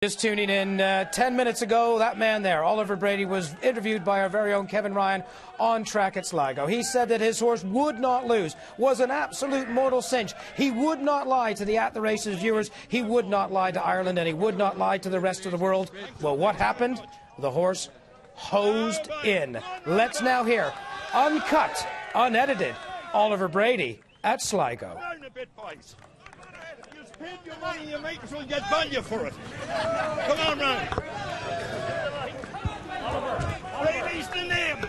Just tuning in 10 minutes ago, that man there, Oliver Brady, was interviewed by our very own Kevin Ryan on track at Sligo. He said that his horse would not lose, was an absolute mortal cinch. He would not lie to the At the Races viewers, he would not lie to Ireland, and he would not lie to the rest of the world. Well, what happened? The horse hosed in. Let's now hear, uncut, unedited, Oliver Brady at Sligo. Spend your money, you might as well get value for it. Come on, round. Brady's the name.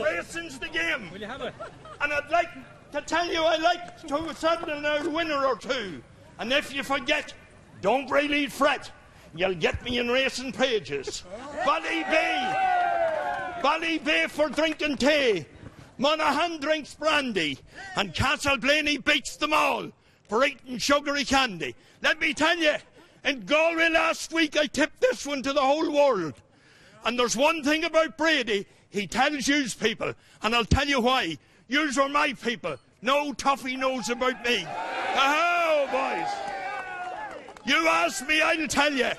Racing's the game. Will you have it? And I'd like to tell you I like to settle now a winner or two. And if you forget, don't really fret. You'll get me in racing pages. Ballybay for drinking tea. Monaghan drinks brandy. And Castleblaney beats them all for eating sugary candy. Let me tell you, in Galway last week I tipped this one to the whole world. And there's one thing about Brady, he tells yous people, and I'll tell you why. Yous are my people. No toffee knows about me. Oh, boys. You ask me, I'll tell you.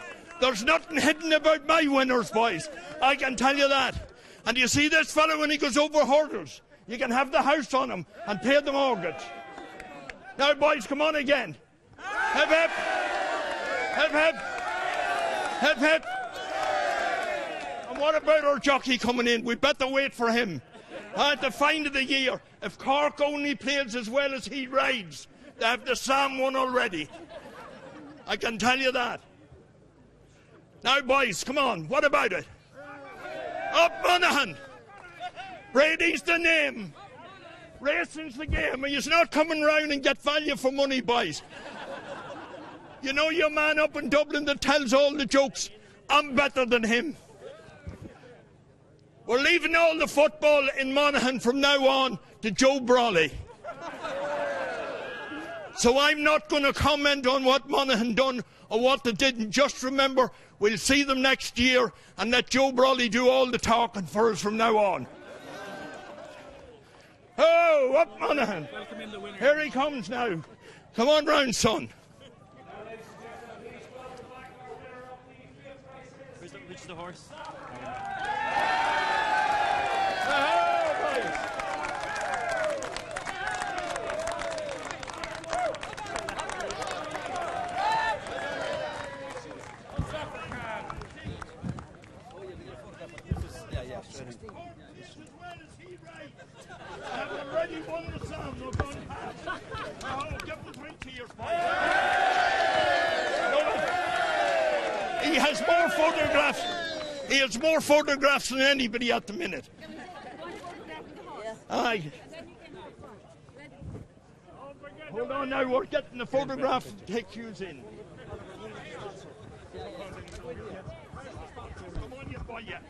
There's nothing hidden about my winners, boys. I can tell you that. And you see this fellow when he goes over hurdles, you can have the house on him and pay the mortgage. Now, boys, come on again. Hip, hip. Hip, hip. Hip, hip. And what about our jockey coming in? We better wait for him. At the find of the year, if Cork only plays as well as he rides, they have the Sam one already. I can tell you that. Now, boys, come on. What about it? Up Monaghan. Brady's the name. Racing's the game, and he's not coming round and get value for money, boys. You know your man up in Dublin that tells all the jokes? I'm better than him. We're leaving all the football in Monaghan from now on to Joe Brawley. So I'm not going to comment on what Monaghan done or what they didn't. Just remember, we'll see them next year and let Joe Brawley do all the talking for us from now on. Oh, up Monaghan. Here he comes now. Come on round, son. Which is the horse? Already won the Sam, no gone past. Oh, give him 3 cheers, boys. He has more photographs. He has more photographs than anybody at the minute. Aye. Hold on now, we're getting the photograph to take yous in. Come on, you boy, yeah.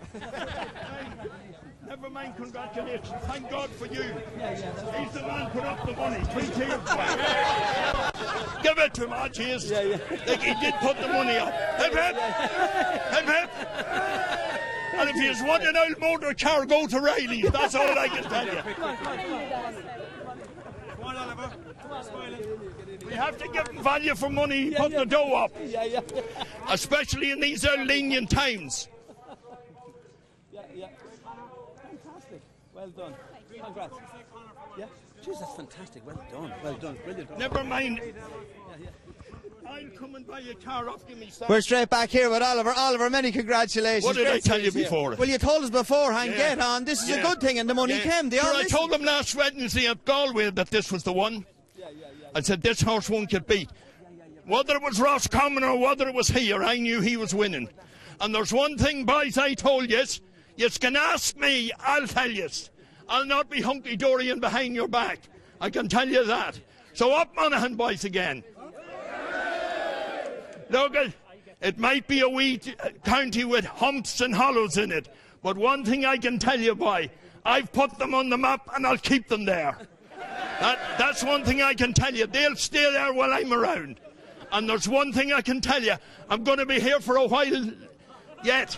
Never mind, congratulations. Thank God for you. He's the man put up the money. 3 cheers, boy. Give it to him, ah, cheers. Like he did put the money up. Hip, hip. Hip, hip. And if you want an old motor car, go to Riley's. That's all I can tell you. Come on, Oliver. We have to give him value for money, put the dough up. Especially in these lenient times. Fantastic. Well done. Congrats. Yeah. Jeez, that's fantastic. Well done. Well done. Brilliant. Never mind. I'll come and buy a car off. Give me some. We're straight back here with Oliver. Oliver, many congratulations. What did I tell you before? Well, you told us beforehand. Get on. This is a good thing, and the money came. I told them last Wednesday at Galway that this was the one. I said, this horse won't get beat. Whether it was Roscommon or whether it was here, I knew he was winning. And there's one thing, boys, I told you. You can ask me, I'll tell you. I'll not be hunky-dory and behind your back. I can tell you that. So up Monaghan, boys, again. Look, it might be a wee county with humps and hollows in it, but one thing I can tell you, boy, I've put them on the map and I'll keep them there. That's one thing I can tell you. They'll stay there while I'm around. And there's one thing I can tell you. I'm going to be here for a while yet.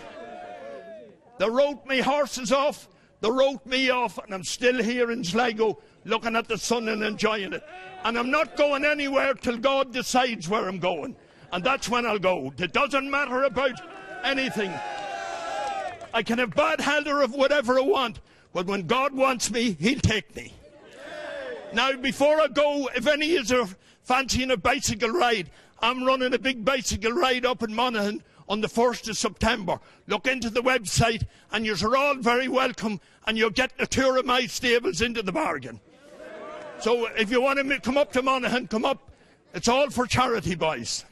They wrote me horses off. They wrote me off. And I'm still here in Sligo looking at the sun and enjoying it. And I'm not going anywhere till God decides where I'm going. and that's when I'll go. It doesn't matter about anything. I can have bad health or of whatever I want, but when God wants me, he'll take me. Now, before I go, if any of you are fancying a bicycle ride, I'm running a big bicycle ride up in Monaghan on the 1st of September. Look into the website, and you're all very welcome, and you'll get a tour of my stables into the bargain. So if you want to come up to Monaghan, come up. It's all for charity, boys.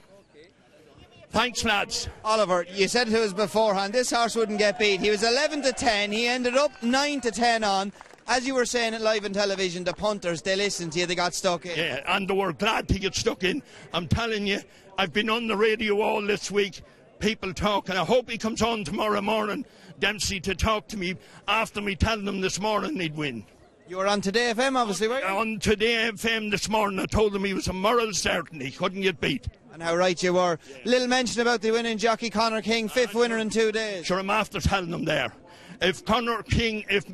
Thanks, lads. Oliver, you said to us beforehand, this horse wouldn't get beat. He was 11 to 10. He ended up 9 to 10 on. As you were saying it live on television, the punters, they listened to you, they got stuck in. Yeah, and they were glad to get stuck in. I'm telling you, I've been on the radio all this week, people talking. I hope he comes on tomorrow morning, Dempsey, to talk to me after me telling them this morning he'd win. You were on Today FM, obviously, weren't you? On Today FM this morning, I told him he was a moral certainty. He couldn't get beat. And how right you were. Little mention about the winning jockey, Conor King, 5th winner in 2 days. Sure, I'm after telling them there. If Conor King, if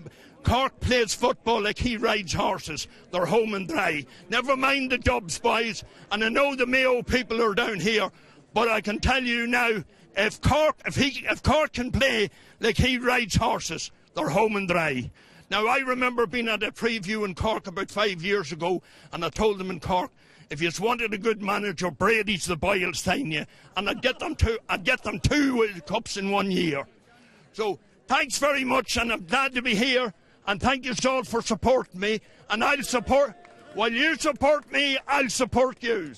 Cork plays football like he rides horses, they're home and dry. Never mind the Dubs, boys. And I know the Mayo people are down here, but I can tell you now, if Cork can play like he rides horses, they're home and dry. Now, I remember being at a preview in Cork about 5 years ago, and I told them in Cork, if you wanted a good manager, Brady's the boy who'll sign you. And I'd get them two cups in 1 year. So, thanks very much, and I'm glad to be here. And thank you all for supporting me. And while you support me, I'll support you.